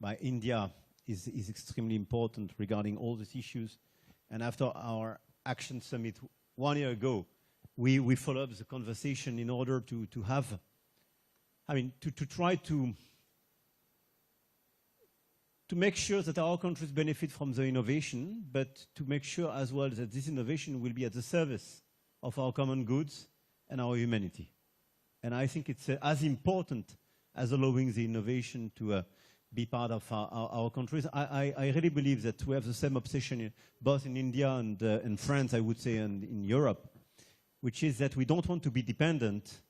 by India is extremely important regarding all these issues. And after our Action Summit 1 year ago, we follow up the conversation in order to have, to try to make sure that our countries benefit from the innovation, but to make sure as well that this innovation will be at the service of our common goods and our humanity. And I think it's as important as allowing the innovation to be part of our countries. I really believe that we have the same obsession both in India and in France, I would say, and in Europe, which is that we don't want to be dependent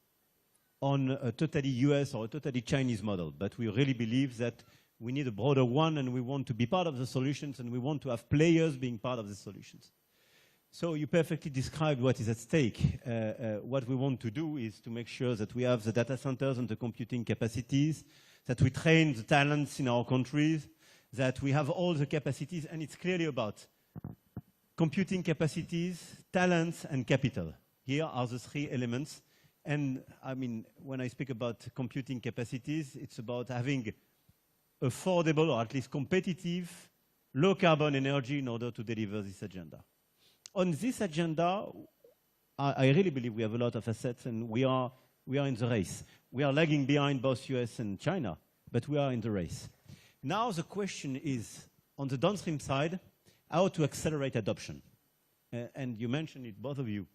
on a totally US or a totally Chinese model, but we really believe that we need a broader one, and we want to be part of the solutions, and we want to have players being part of the solutions. So you perfectly described what is at stake. What we want to do is to make sure that we have the data centers and the computing capacities, that we train the talents in our countries, that we have all the capacities, and it's clearly about computing capacities, talents, and capital. Here are the three elements. And when I speak about computing capacities, it's about having affordable, or at least competitive, low-carbon energy in order to deliver this agenda. On this agenda, I really believe we have a lot of assets, and we are in the race. We are lagging behind both US and China, but we are in the race. Now the question is, on the downstream side, how to accelerate adoption. And you mentioned it, both of you.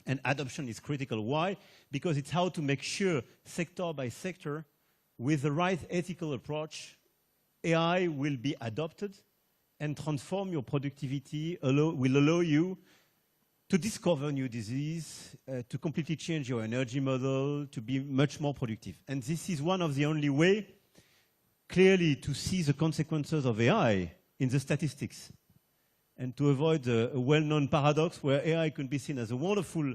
And adoption is critical. Why? Because it's how to make sure, sector by sector, with the right ethical approach, AI will be adopted and transform your productivity, will allow you to discover new disease, to completely change your energy model, to be much more productive. And this is one of the only way, clearly, to see the consequences of AI in the statistics, and to avoid a well-known paradox where AI can be seen as a wonderful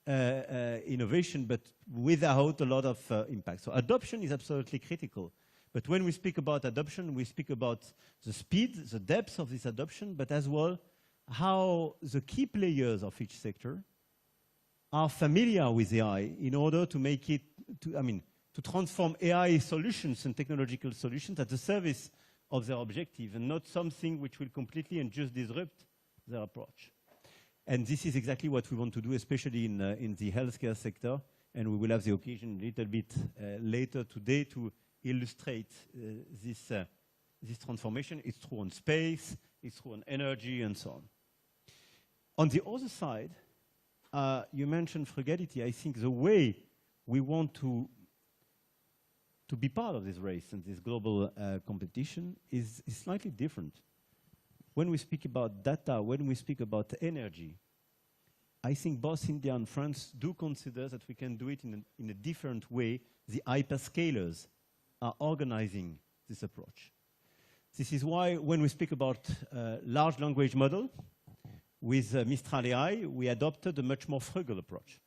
innovation, but without a lot of impact. So adoption is absolutely critical. But when we speak about adoption, we speak about the speed, the depth of this adoption, but as well how the key players of each sector are familiar with AI in order to make it, to transform AI solutions and technological solutions at the service of their objective, and not something which will completely and just disrupt their approach. And this is exactly what we want to do, especially in the healthcare sector, and we will have the occasion a little bit later today to illustrate this transformation. It's true on space, it's true on energy, and so on. On the other side, you mentioned frugality. I think the way we want to be part of this race and this global competition is slightly different. When we speak about data, when we speak about energy, I think both India and France do consider that we can do it in a different way. The hyperscalers are organizing this approach. This is why when we speak about large language model, with Mistral AI, we adopted a much more frugal approach.